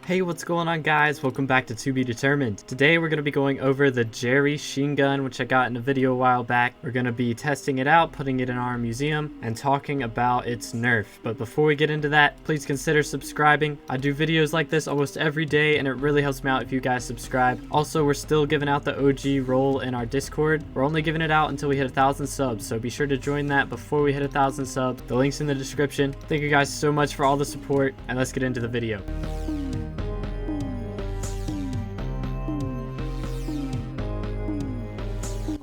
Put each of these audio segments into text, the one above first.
Hey, what's going on, guys? Welcome back to Be Determined. Today we're going to be going over the Jerry Sheen gun, which I got in a video a while back. We're going to be testing it out, putting it in our museum, and talking about its nerf. But before we get into that, please consider subscribing. I do videos like this almost every day, and it really helps me out if you guys subscribe. Also, we're still giving out the OG role in our Discord. We're only giving it out until we hit 1,000 subs, so be sure to join that before we hit 1,000 subs. The link's in the description. Thank you guys so much for all the support, and let's get into the video.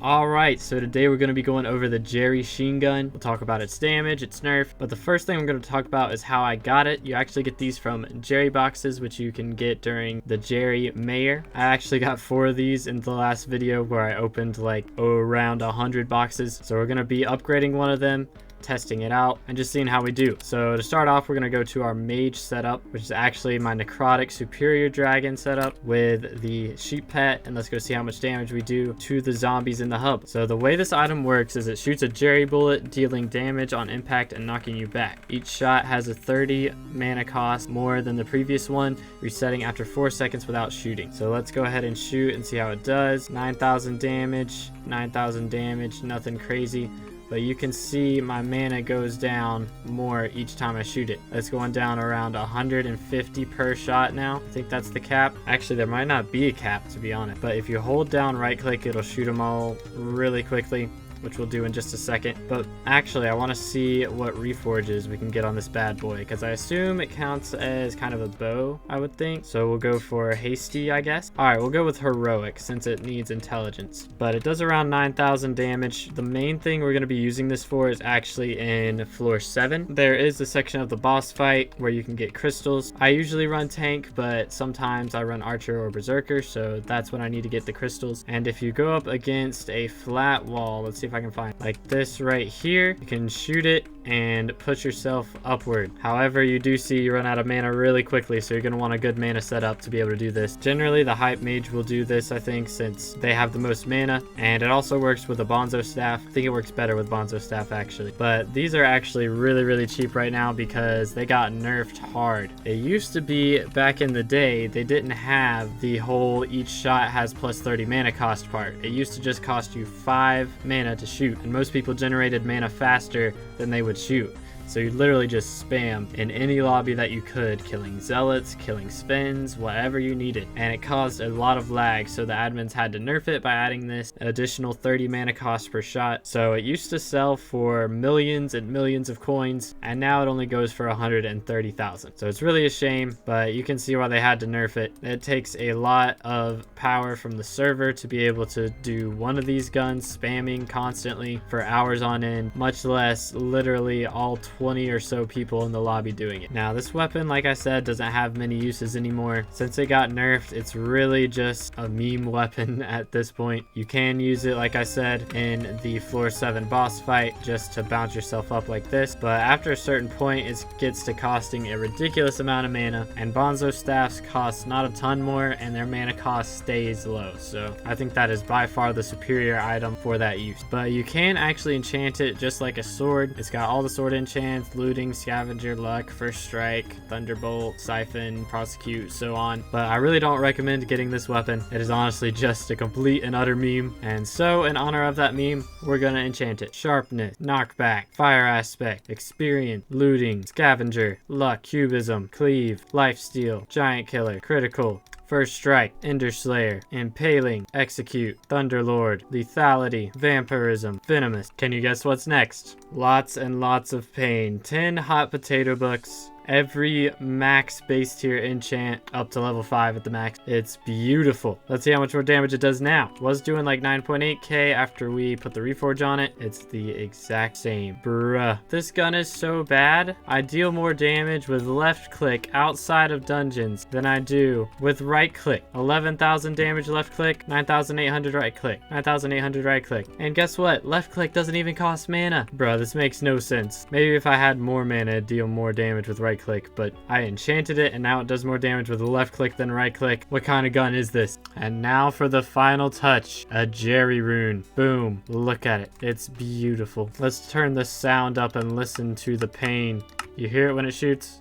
Alright, so today we're going to be going over the Jerry Sheen gun. We'll talk about its damage, its nerf, but the first thing I'm going to talk about is how I got it. You actually get these from Jerry boxes, which you can get during the Jerry Mayor. I actually got 4 of these in the last video where I opened like around 100 boxes. So we're going to be upgrading one of them, testing it out, and just seeing how we do. So to start off, we're going to go to our mage setup, which is actually my necrotic superior dragon setup with the sheep pet, and let's go see how much damage we do to the zombies in the hub. So the way this item works is it shoots a Jerry bullet, dealing damage on impact and knocking you back. Each shot has a 30 mana cost more than the previous one, resetting after 4 seconds without shooting. So let's go ahead and shoot and see how it does. 9,000 damage, 9,000 damage, nothing crazy. But you can see my mana goes down more each time I shoot it. It's going down around 150 per shot now. I think that's the cap. Actually, there might not be a cap, to be honest. But if you hold down right click, it'll shoot them all really quickly, which we'll do in just a second. But actually, I want to see what reforges we can get on this bad boy, because I assume it counts as kind of a bow, I would think. So we'll go for hasty, I guess. All right, we'll go with heroic since it needs intelligence, but it does around 9,000 damage. The main thing we're going to be using this for is actually in floor 7. There is a section of the boss fight where you can get crystals. I usually run tank, but sometimes I run archer or berserker, so that's when I need to get the crystals. And if you go up against a flat wall, let's see if I can find like this right here, you can shoot it and push yourself upward. However, you do see you run out of mana really quickly, so you're going to want a good mana setup to be able to do this. Generally, the hype mage will do this, I think, since they have the most mana, and it also works with a bonzo staff. I think it works better with bonzo staff, actually. But these are actually really cheap right now because they got nerfed hard. It used to be back in the day, they didn't have the whole each shot has plus 30 mana cost part. It used to just cost you 5 mana to shoot, and most people generated mana faster than they would shoot. So you literally just spam in any lobby that you could, killing zealots, killing spins, whatever you needed. And it caused a lot of lag, so the admins had to nerf it by adding this additional 30 mana cost per shot. So it used to sell for millions and millions of coins, and now it only goes for 130,000. So it's really a shame, but you can see why they had to nerf it. It takes a lot of power from the server to be able to do one of these guns spamming constantly for hours on end, much less literally all 20 or so people in the lobby doing it. Now, this weapon, like I said, doesn't have many uses anymore. Since it got nerfed, it's really just a meme weapon at this point. You can use it, like I said, in the floor 7 boss fight just to bounce yourself up like this, but after a certain point, it gets to costing a ridiculous amount of mana, and bonzo staffs cost not a ton more, and their mana cost stays low. So I think that is by far the superior item for that use. But you can actually enchant it just like a sword. It's got all the sword enchants, looting, scavenger, luck, first strike, thunderbolt, siphon, prosecute, so on. But I really don't recommend getting this weapon. It is honestly just a complete and utter meme. And so in honor of that meme, we're gonna enchant it. Sharpness, knockback, fire aspect, experience, looting, scavenger, luck, cubism, cleave, lifesteal, giant killer, critical, first strike, ender slayer, impaling, execute, thunderlord, lethality, vampirism, venomous. Can you guess what's next? Lots and lots of pain. 10 hot potato books. Every max base tier enchant up to level 5 at the max. It's beautiful. Let's see how much more damage it does now. It was doing like 9.8k after we put the reforge on it. It's the exact same. Bruh. This gun is so bad. I deal more damage with left click outside of dungeons than I do with right click. 11,000 damage left click, 9,800 right click, 9,800 right click. And guess what? Left click doesn't even cost mana. Bruh, this makes no sense. Maybe if I had more mana, it'd deal more damage with right click, but I enchanted it and now it does more damage with the left click than right click. What kind of gun is this? And now for the final touch, a Jerry rune. Boom. Look at it. It's beautiful. Let's turn the sound up and listen to the pain. You hear it when it shoots?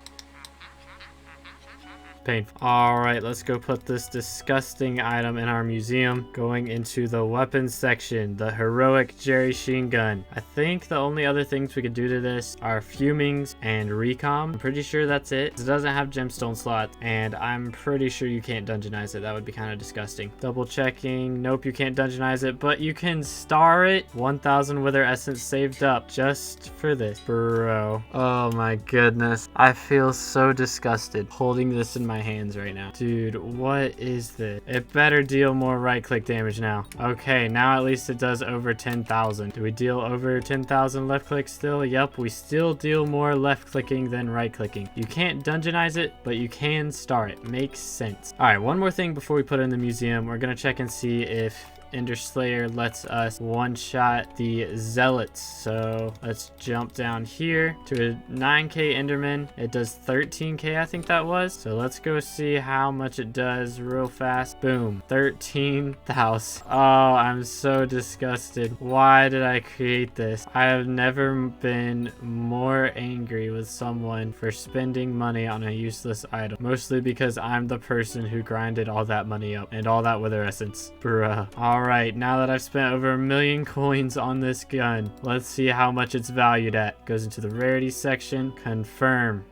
painful. All right, let's go put this disgusting item in our museum. Going into the weapons section, the heroic Jerry Sheen gun. I think the only other things we could do to this are fumings and recom. I'm pretty sure that's it. It doesn't have gemstone slots, and I'm pretty sure you can't dungeonize it. That would be kind of disgusting. Double checking. Nope, you can't dungeonize it, but you can star it. 1000 wither essence saved up just for this. Bro. Oh my goodness. I feel so disgusted holding this in my hands right now. Dude, what is this? It better deal more right-click damage now. Okay, now at least it does over 10,000. Do we deal over 10,000 left-click still? Yep, we still deal more left-clicking than right-clicking. You can't dungeonize it, but you can star it. Makes sense. All right, one more thing before we put it in the museum. We're gonna check and see if Ender Slayer lets us one-shot the zealots. So let's jump down here to a 9k Enderman. It does 13k, I think that was. So let's go see how much it does real fast. Boom, 13,000. Oh, I'm so disgusted. Why did I create this? I have never been more angry with someone for spending money on a useless item. Mostly because I'm the person who grinded all that money up and all that wither essence. Bruh. Alright, now that I've spent over 1 million coins on this gun, let's see how much it's valued at. Goes into the rarity section. Confirm.